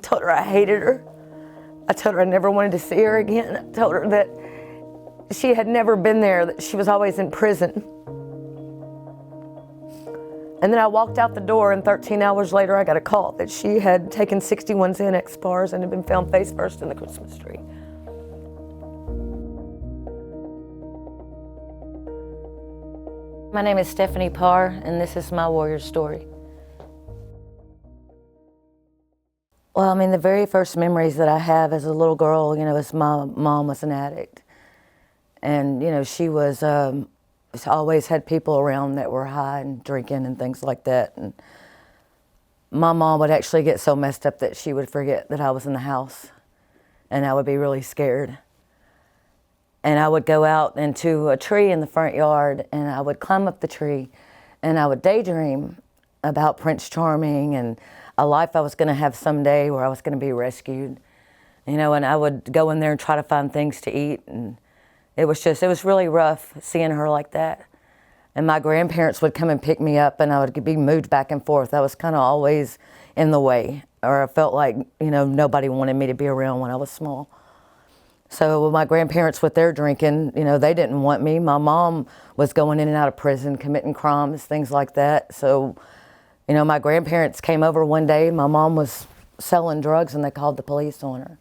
told her I hated her. I told her I never wanted to see her again. I told her that she had never been there, that she was always in prison. And then I walked out the door, and 13 hours later I got a call that she had taken 61 Xanax bars and had been found face first in the Christmas tree. My name is Stephanie Parr, and this is my warrior story. Well, I mean, the very first memories that I have as a little girl, is my mom was an addict. And, she was, always had people around that were high and drinking and things like that. And my mom would actually get so messed up that she would forget that I was in the house. And I would be really scared. And I would go out into a tree in the front yard, and I would climb up the tree, and I would daydream about Prince Charming and a life I was going to have someday where I was going to be rescued. And I would go in there and try to find things to eat. And it was really rough seeing her like that. And my grandparents would come and pick me up, and I would be moved back and forth. I was kind of always in the way, or I felt like, nobody wanted me to be around when I was small. So with my grandparents with their drinking, they didn't want me. My mom was going in and out of prison, committing crimes, things like that. So, my grandparents came over one day. My mom was selling drugs, and they called the police on her.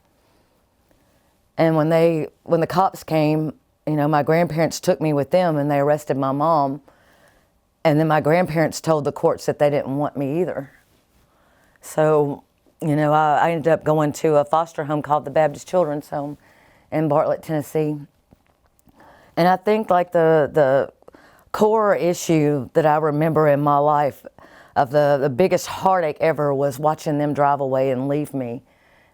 And when the cops came, my grandparents took me with them, and they arrested my mom. And then my grandparents told the courts that they didn't want me either. So, I ended up going to a foster home called the Baptist Children's Home in Bartlett, Tennessee. And I think like the core issue that I remember in my life of the biggest heartache ever was watching them drive away and leave me.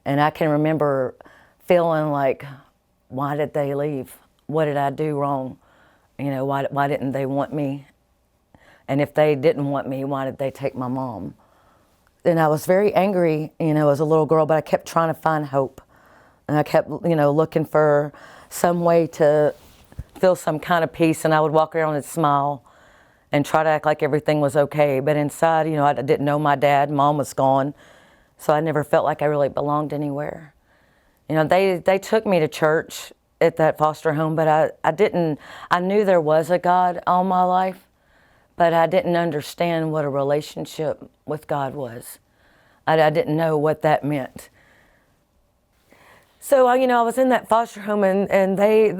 And I can remember feeling like, why did they leave? What did I do wrong? Why didn't they want me? And if they didn't want me, why did they take my mom? And I was very angry, as a little girl, but I kept trying to find hope. And I kept, looking for some way to feel some kind of peace. And I would walk around and smile and try to act like everything was okay. But inside, I didn't know my dad. Mom was gone. So I never felt like I really belonged anywhere. They took me to church at that foster home, but I knew there was a God all my life, but I didn't understand what a relationship with God was. I didn't know what that meant. So, I was in that foster home, and they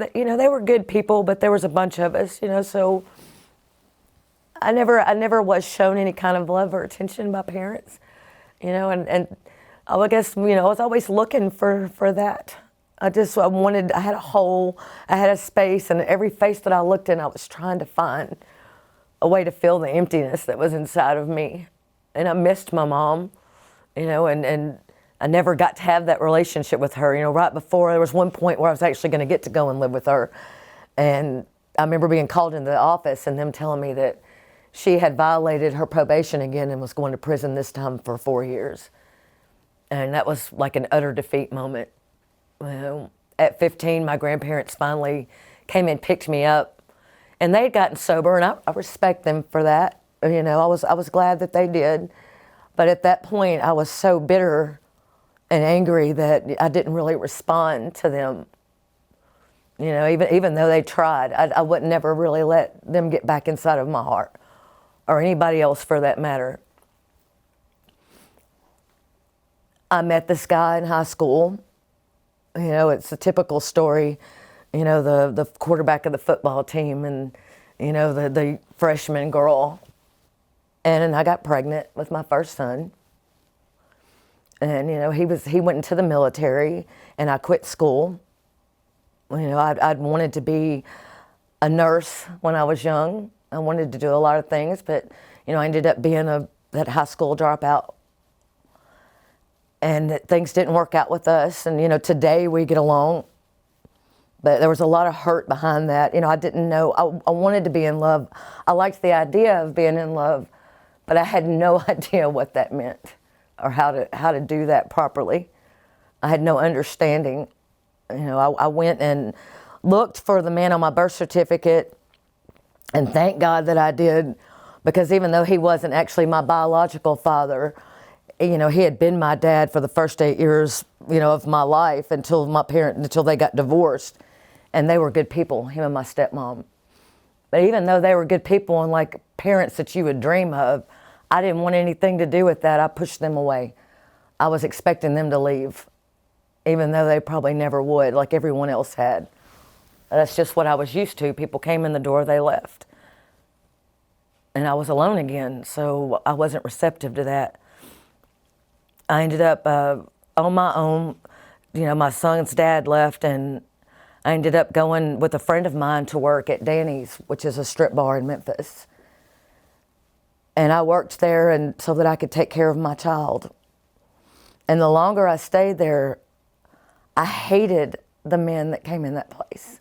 were good people, but there was a bunch of us, so I never was shown any kind of love or attention by parents, and I guess, I was always looking for that. I had a hole, I had a space, and every face that I looked in, I was trying to find a way to fill the emptiness that was inside of me. And I missed my mom, and I never got to have that relationship with her. Right before, there was one point where I was actually going to get to go and live with her. And I remember being called into the office and them telling me that she had violated her probation again and was going to prison this time for 4 years. And that was like an utter defeat moment. At 15, my grandparents finally came and picked me up. And they had gotten sober, and I respect them for that. I was glad that they did. But at that point, I was so bitter and angry that I didn't really respond to them. Even though they tried, I would never really let them get back inside of my heart, or anybody else for that matter. I met this guy in high school. It's a typical story, the quarterback of the football team and, the freshman girl. And I got pregnant with my first son. And, he went into the military, and I quit school. I'd wanted to be a nurse when I was young. I wanted to do a lot of things, but, I ended up being that high school dropout. And things didn't work out with us. And, today we get along. But there was a lot of hurt behind that. I didn't know. I wanted to be in love. I liked the idea of being in love, but I had no idea what that meant or how to do that properly. I had no understanding. I went and looked for the man on my birth certificate, and thank God that I did, because even though he wasn't actually my biological father, you know, he had been my dad for the first 8 years, you know, of my life until they got divorced. And they were good people, him and my stepmom. But even though they were good people and like parents that you would dream of, I didn't want anything to do with that. I pushed them away. I was expecting them to leave, even though they probably never would, like everyone else had. That's just what I was used to. People came in the door, they left. And I was alone again, so I wasn't receptive to that. I ended up on my own. You know, my son's dad left, and I ended up going with a friend of mine to work at Danny's, which is a strip bar in Memphis. And I worked there and so that I could take care of my child. And the longer I stayed there, I hated the men that came in that place.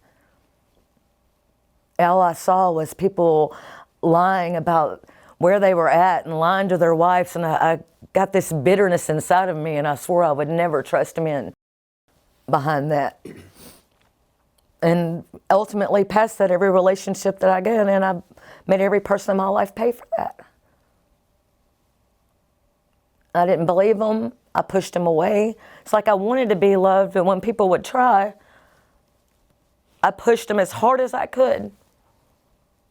All I saw was people lying about where they were at and lying to their wives, and I got this bitterness inside of me, and I swore I would never trust men behind that. And ultimately, past that, every relationship that I got in, I made every person in my life pay for that. I didn't believe them. I pushed them away. It's like I wanted to be loved, but when people would try, I pushed them as hard as I could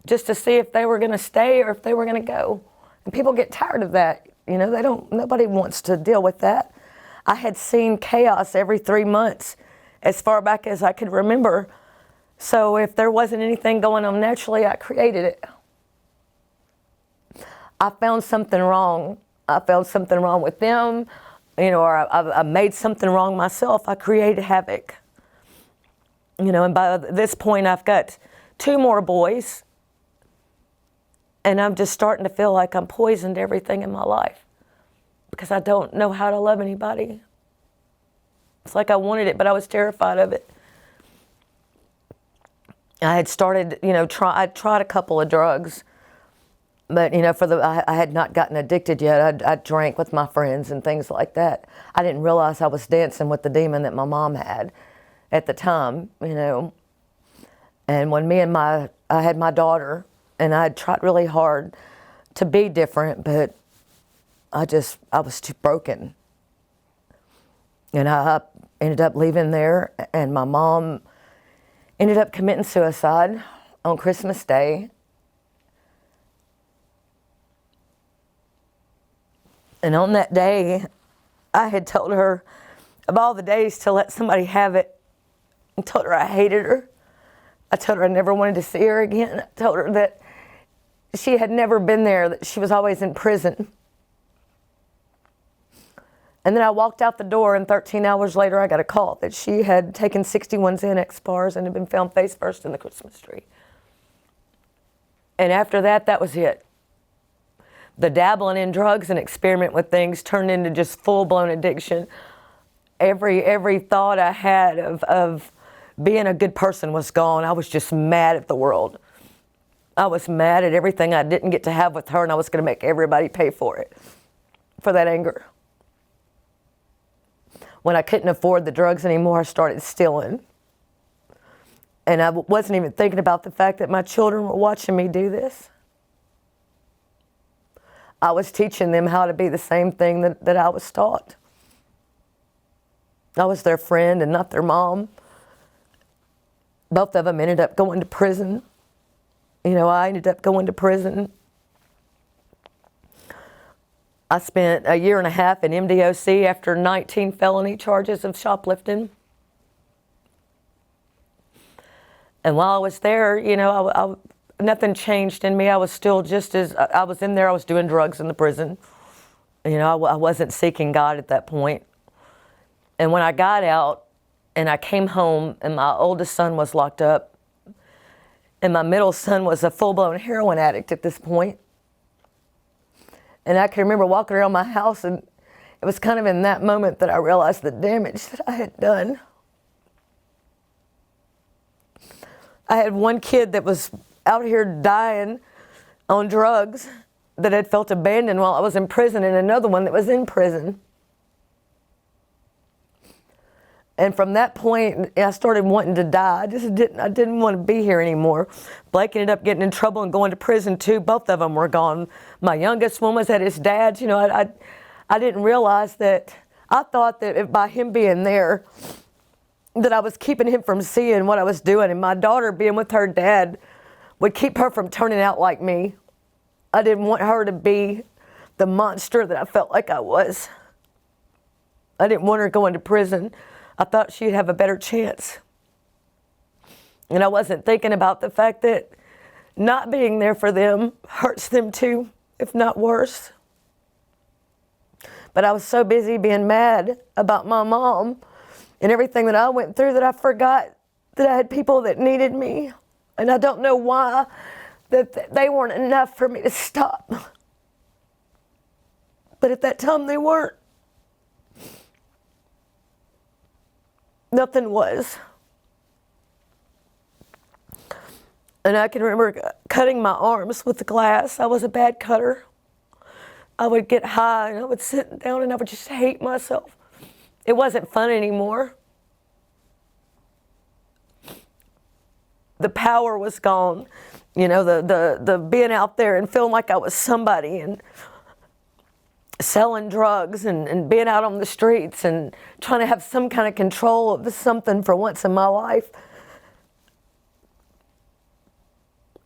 just to see if they were going to stay or if they were going to go. And people get tired of that. You know, nobody wants to deal with that. I had seen chaos every 3 months as far back as I could remember. So if there wasn't anything going on naturally, I created it. I found something wrong. I found something wrong with them, you know, or I made something wrong myself. I created havoc. You know, and by this point, I've got 2 more boys. And I'm just starting to feel like I'm poisoned everything in my life because I don't know how to love anybody. It's like I wanted it, but I was terrified of it. I had started, you know, I tried a couple of drugs, but, you know, I had not gotten addicted yet. I drank with my friends and things like that. I didn't realize I was dancing with the demon that my mom had at the time, you know. And when I had my daughter, and I had tried really hard to be different, but I was too broken. And I ended up leaving there, and my mom ended up committing suicide on Christmas Day. And on that day, I had told her of all the days to let somebody have it. I told her I hated her. I told her I never wanted to see her again. I told her that she had never been there, that she was always in prison. And then I walked out the door, and 13 hours later, I got a call that she had taken 61 Xanax bars and had been found face first in the Christmas tree. And after that, that was it. The dabbling in drugs and experiment with things turned into just full-blown addiction. Every thought I had of being a good person was gone. I was just mad at the world. I was mad at everything I didn't get to have with her, and I was going to make everybody pay for it, for that anger. When I couldn't afford the drugs anymore, I started stealing. And I wasn't even thinking about the fact that my children were watching me do this. I was teaching them how to be the same thing that I was taught. I was their friend and not their mom. Both of them ended up going to prison. You know, I ended up going to prison. I spent 1.5 years in MDOC after 19 felony charges of shoplifting. And while I was there, you know, nothing changed in me. I was still just as, I was in there, I was doing drugs in the prison. You know, I wasn't seeking God at that point. And when I got out and I came home, and my oldest son was locked up, and my middle son was a full-blown heroin addict at this point. And I can remember walking around my house, and it was kind of in that moment that I realized the damage that I had done. I had one kid that was out here dying on drugs that had felt abandoned while I was in prison, and another one that was in prison. And from that point, I started wanting to die. I didn't want to be here anymore. Blake ended up getting in trouble and going to prison too. Both of them were gone. My youngest one was at his dad's. You know, I didn't realize that, I thought that by him being there, that I was keeping him from seeing what I was doing, and my daughter being with her dad would keep her from turning out like me. I didn't want her to be the monster that I felt like I was. I didn't want her going to prison. I thought she'd have a better chance. And I wasn't thinking about the fact that not being there for them hurts them too, if not worse. But I was so busy being mad about my mom and everything that I went through that I forgot that I had people that needed me. And I don't know why that they weren't enough for me to stop. But at that time they weren't. Nothing was. And I can remember cutting my arms with the glass. I was a bad cutter. I would get high and I would sit down and I would just hate myself. It wasn't fun anymore. The power was gone. You know, the being out there and feeling like I was somebody and selling drugs and being out on the streets and trying to have some kind of control of something for once in my life.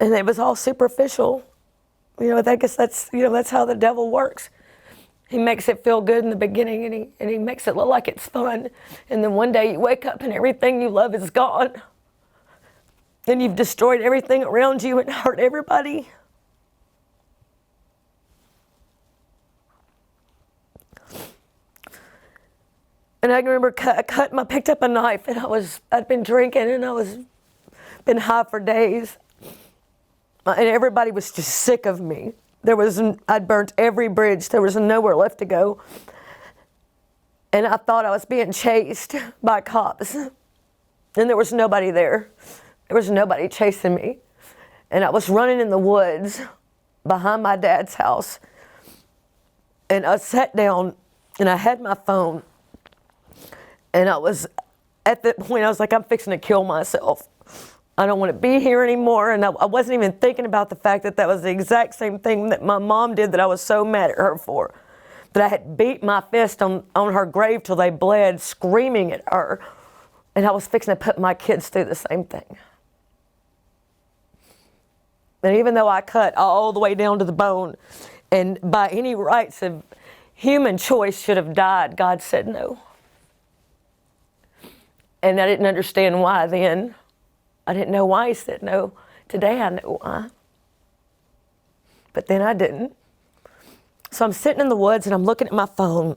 And it was all superficial. You know, I guess that's how the devil works. He makes it feel good in the beginning and he makes it look like it's fun. And then one day you wake up and everything you love is gone. Then you've destroyed everything around you and hurt everybody. And I can remember I picked up a knife and I'd been drinking and been high for days. And everybody was just sick of me. I'd burnt every bridge. There was nowhere left to go. And I thought I was being chased by cops. And there was nobody there. There was nobody chasing me. And I was running in the woods behind my dad's house. And I sat down and I had my phone. And I was, at that point, I was like, I'm fixing to kill myself. I don't want to be here anymore. And I wasn't even thinking about the fact that was the exact same thing that my mom did that I was so mad at her for. That I had beat my fist on her grave till they bled, screaming at her. And I was fixing to put my kids through the same thing. And even though I cut all the way down to the bone, and by any rights of human choice should have died, God said no. And I didn't understand why then. I didn't know why he said no. Today I know why. But then I didn't. So I'm sitting in the woods and I'm looking at my phone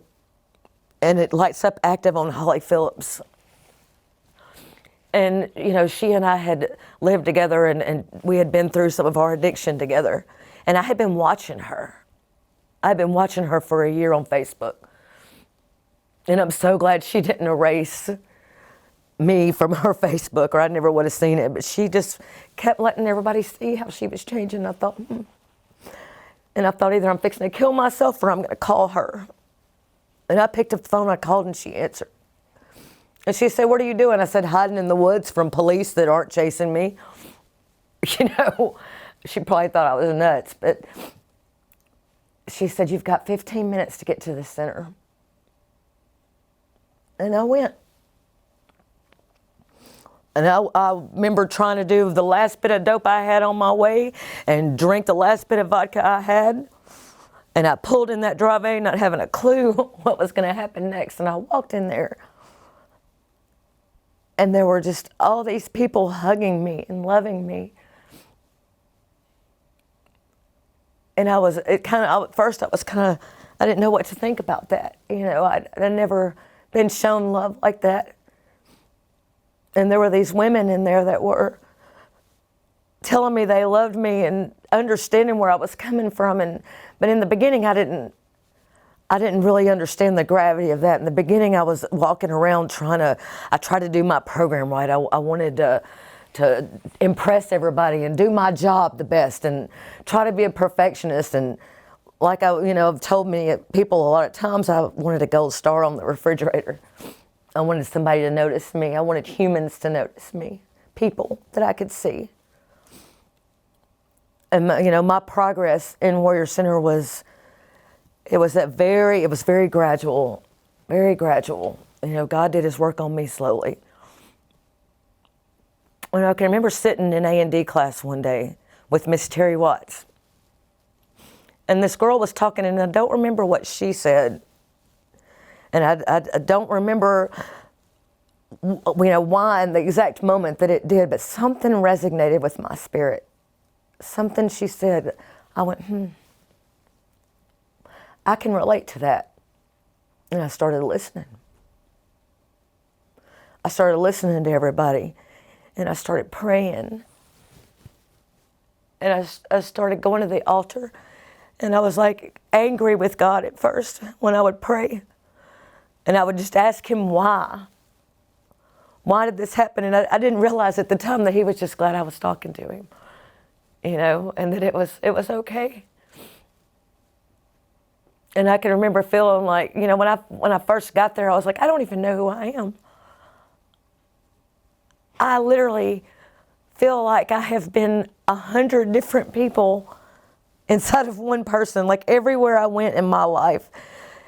and it lights up active on Holly Phillips. And, you know, she and I had lived together and we had been through some of our addiction together. And I had been watching her. I'd been watching her for a year on Facebook. And I'm so glad she didn't erase me from her Facebook, or I never would have seen it. But she just kept letting everybody see how she was changing. I thought, And I thought either I'm fixing to kill myself or I'm going to call her. And I picked up the phone, I called, and she answered. And she said, what are you doing? I said, hiding in the woods from police that aren't chasing me. You know, she probably thought I was nuts, but she said, you've got 15 minutes to get to the center. And I went. And I remember trying to do the last bit of dope I had on my way and drink the last bit of vodka I had. And I pulled in that driveway not having a clue what was going to happen next. And I walked in there. And there were just all these people hugging me and loving me. And at first I didn't know what to think about that. You know, I'd never been shown love like that. And there were these women in there that were telling me they loved me and understanding where I was coming from. But in the beginning, I didn't really understand the gravity of that. In the beginning, I was walking around I tried to do my program right. I wanted to impress everybody and do my job the best and try to be a perfectionist. And like I've told many people a lot of times, I wanted a gold star on the refrigerator. I wanted somebody to notice me. I wanted humans to notice me, people that I could see. And my progress in Warrior Center it was very gradual, very gradual. God did his work on me slowly. And I can remember sitting in A&D class one day with Miss Terry Watts. And this girl was talking, and I don't remember what she said. And I don't remember, why in the exact moment that it did, but something resonated with my spirit. Something she said, I went, I can relate to that. And I started listening. I started listening to everybody, and I started praying. And I started going to the altar, and I was like angry with God at first when I would pray. And I would just ask him why. Why did this happen? And I didn't realize at the time that he was just glad I was talking to him, and that it was okay. And I can remember feeling like, when I first got there, I was like, I don't even know who I am. I literally feel like I have been 100 different people inside of one person. Like everywhere I went in my life,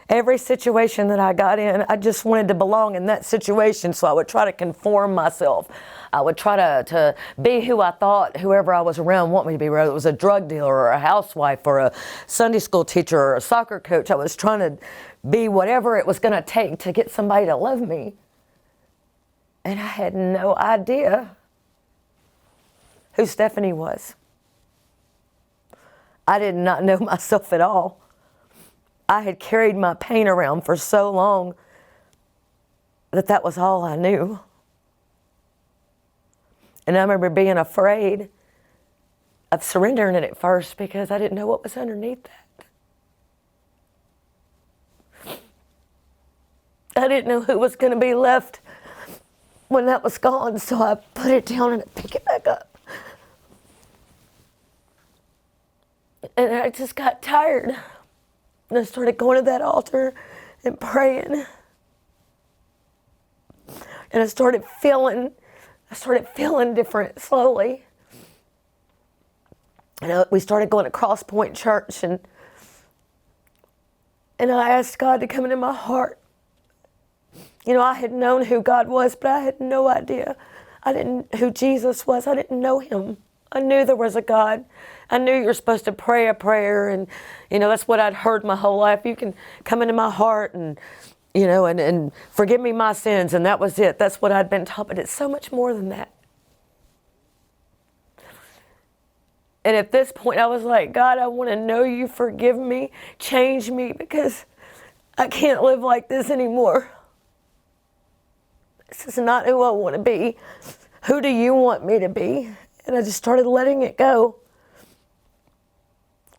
every situation that I got in, I just wanted to belong in that situation. So I would try to conform myself. I would try to be who I thought whoever I was around wanted me to be, whether it was a drug dealer or a housewife or a Sunday school teacher or a soccer coach. I was trying to be whatever it was going to take to get somebody to love me. And I had no idea who Stephanie was. I did not know myself at all. I had carried my pain around for so long that was all I knew. And I remember being afraid of surrendering it at first because I didn't know what was underneath that. I didn't know who was going to be left when that was gone, so I put it down and I picked it back up. And I just got tired. And I started going to that altar and praying. And I started feeling different slowly. And we started going to Cross Point Church, and I asked God to come into my heart. I had known who God was, but I had no idea. I didn't who Jesus was. I didn't know him. I knew there was a God. I knew you were supposed to pray a prayer, and that's what I'd heard my whole life. You can come into my heart and and forgive me my sins, and that was it. That's what I'd been taught, but it's so much more than that. And at this point, I was like, God, I want to know you. Forgive me, change me, because I can't live like this anymore. This is not who I want to be. Who do you want me to be? And I just started letting it go.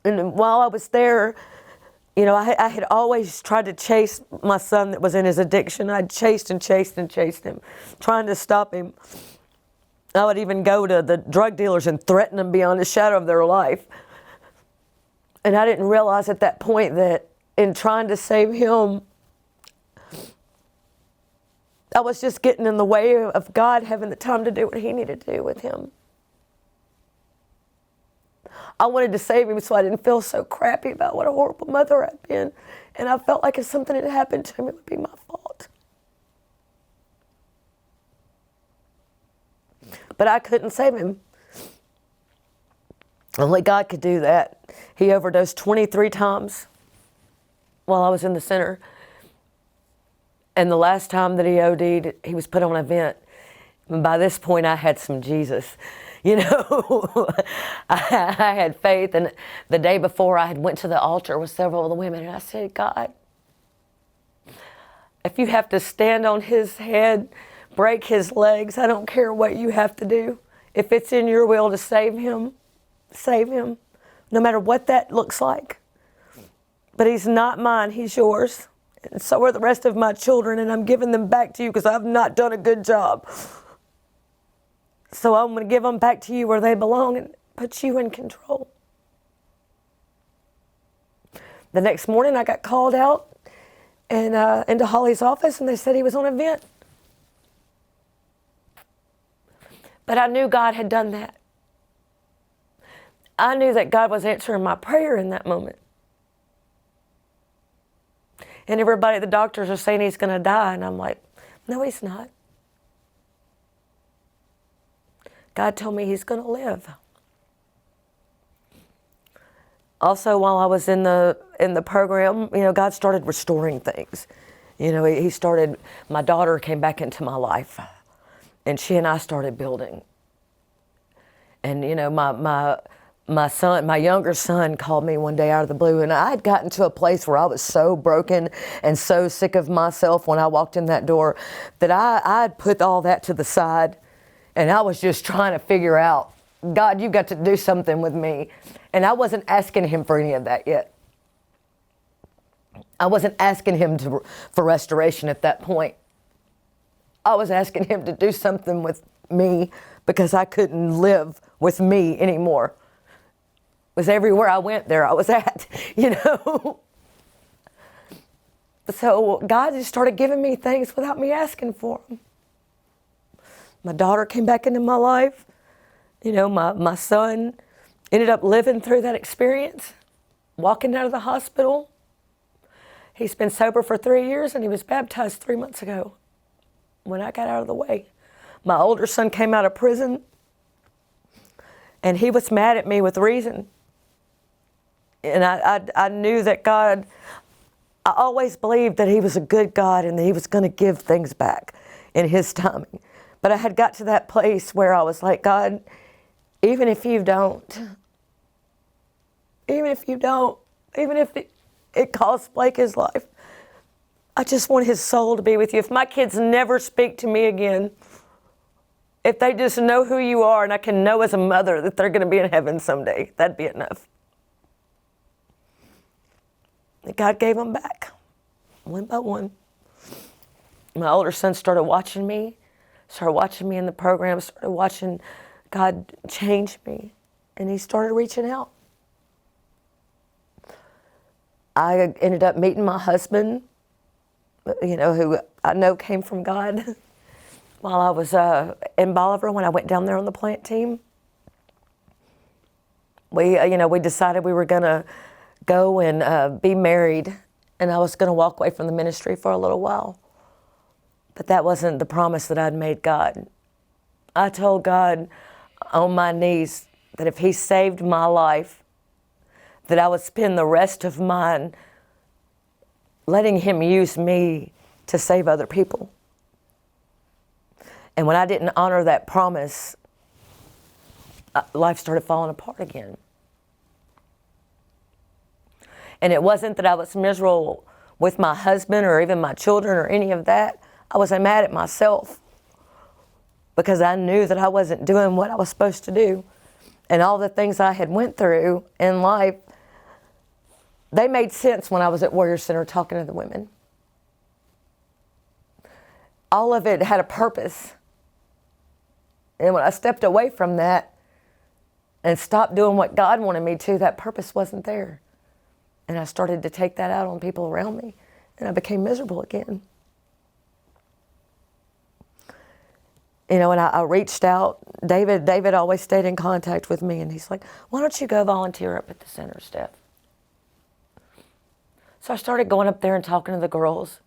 And while I was there, I had always tried to chase my son that was in his addiction. I'd chased and chased and chased him, trying to stop him. I would even go to the drug dealers and threaten them beyond a shadow of their life. And I didn't realize at that point that in trying to save him, I was just getting in the way of God having the time to do what he needed to do with him. I wanted to save him so I didn't feel so crappy about what a horrible mother I'd been. And I felt like if something had happened to him, it would be my fault. But I couldn't save him. Only God could do that. He overdosed 23 times while I was in the center. And the last time that he OD'd, he was put on a vent. And by this point, I had some Jesus. I had faith. And the day before, I had went to the altar with several of the women, and I said, God, if you have to stand on his head, break his legs, I don't care what you have to do. If it's in your will to save him, no matter what that looks like. But he's not mine, he's yours. And so are the rest of my children, and I'm giving them back to you because I've not done a good job. So I'm going to give them back to you where they belong and put you in control. The next morning, I got called out and into Holly's office, and they said he was on a vent. But I knew God had done that. I knew that God was answering my prayer in that moment. And everybody, the doctors are saying he's going to die. And I'm like, no, he's not. God told me he's going to live. Also, while I was in the program, God started restoring things. He started, my daughter came back into my life, and she and I started building. And my son, my younger son, called me one day out of the blue, and I had gotten to a place where I was so broken and so sick of myself when I walked in that door that I'd put all that to the side, and I was just trying to figure out, God, you've got to do something with me. And I wasn't asking him for any of that yet. I wasn't asking him for restoration at that point. I was asking him to do something with me because I couldn't live with me anymore. It was everywhere I went, there I was at, So God just started giving me things without me asking for them. My daughter came back into my life. My son ended up living through that experience, walking out of the hospital. He's been sober for 3 years, and he was baptized 3 months ago when I got out of the way. My older son came out of prison, and he was mad at me with reason. And I knew that God, I always believed that he was a good God and that he was going to give things back in his timing. But I had got to that place where I was like, God, even if you don't, even if it costs Blake his life, I just want his soul to be with you. If my kids never speak to me again, if they just know who you are and I can know as a mother that they're going to be in heaven someday, that'd be enough. And God gave them back, one by one. My older son started watching me in the program, started watching God changed me, and he started reaching out. I ended up meeting my husband, who I know came from God, while I was in Bolivar when I went down there on the plant team. We decided we were going to go and be married, and I was going to walk away from the ministry for a little while. But that wasn't the promise that I'd made God. I told God on my knees that if he saved my life, that I would spend the rest of mine letting him use me to save other people. And when I didn't honor that promise, life started falling apart again. And it wasn't that I was miserable with my husband or even my children or any of that. I was mad at myself because I knew that I wasn't doing what I was supposed to do. And all the things I had went through in life, they made sense when I was at Warrior Center talking to the women. All of it had a purpose. And when I stepped away from that and stopped doing what God wanted me to, that purpose wasn't there. And I started to take that out on people around me, and I became miserable again. And I reached out. David always stayed in contact with me, and he's like, why don't you go volunteer up at the center, Steph? So I started going up there and talking to the girls,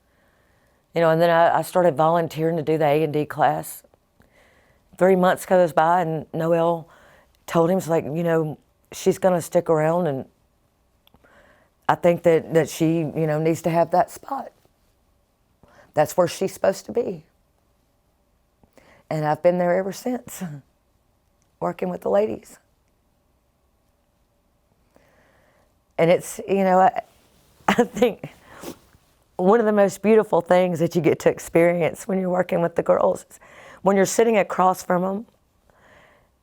and then I started volunteering to do the A&D class. 3 months goes by, and Noelle told him, she's going to stick around, and I think that she, needs to have that spot. That's where she's supposed to be. And I've been there ever since, working with the ladies. And it's, I think one of the most beautiful things that you get to experience when you're working with the girls is when you're sitting across from them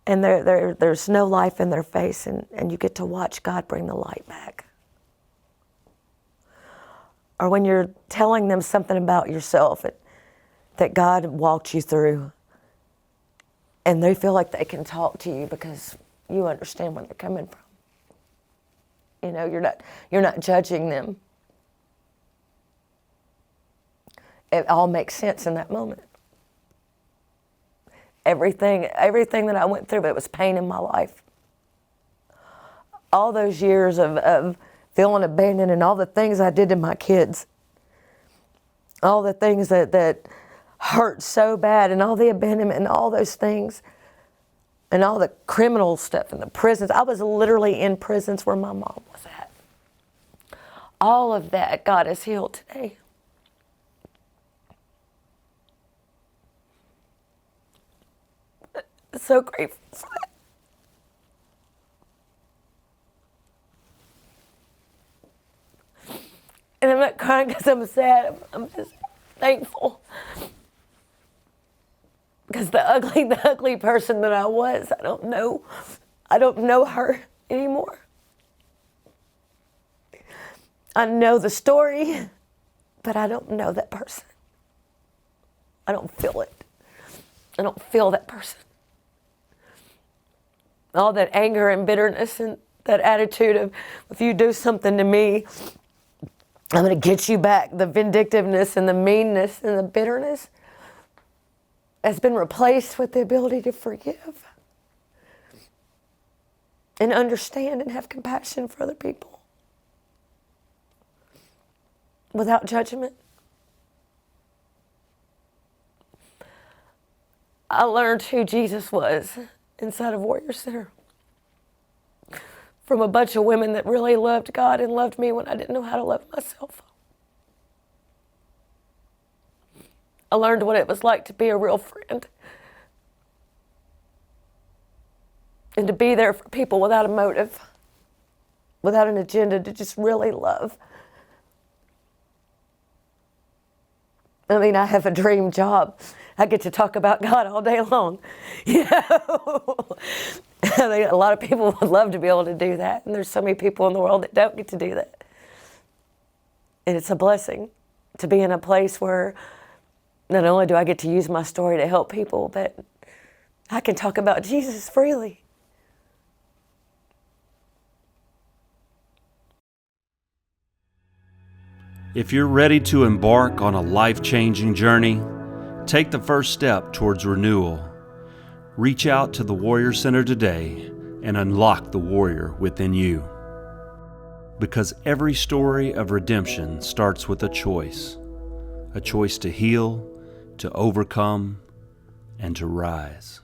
and there's no life in their face, and you get to watch God bring the light back. Or when you're telling them something about yourself that God walked you through, and they feel like they can talk to you because you understand where they're coming from. You're not judging them. It all makes sense in that moment. Everything that I went through, but it was pain in my life. All those years of feeling abandoned and all the things I did to my kids, all the things that hurt so bad, and all the abandonment and all those things, and all the criminal stuff in the prisons. I was literally in prisons where my mom was at. All of that God has healed today. So grateful for that. And I'm not crying because I'm sad. I'm just thankful. Because the ugly person that I was, I don't know her anymore. I know the story, but I don't know that person. I don't feel it. I don't feel that person. All that anger and bitterness and that attitude of, if you do something to me, I'm going to get you back. The vindictiveness and the meanness and the bitterness has been replaced with the ability to forgive and understand and have compassion for other people without judgment. I learned who Jesus was inside of Warrior Center from a bunch of women that really loved God and loved me when I didn't know how to love myself. I learned what it was like to be a real friend and to be there for people without a motive, without an agenda, to just really love. I mean, I have a dream job. I get to talk about God all day long. You know, I mean, a lot of people would love to be able to do that, and there's so many people in the world that don't get to do that. And it's a blessing to be in a place where not only do I get to use my story to help people, but I can talk about Jesus freely. If you're ready to embark on a life-changing journey, take the first step towards renewal. Reach out to the Warrior Center today and unlock the warrior within you. Because every story of redemption starts with a choice to heal, to overcome, and to rise.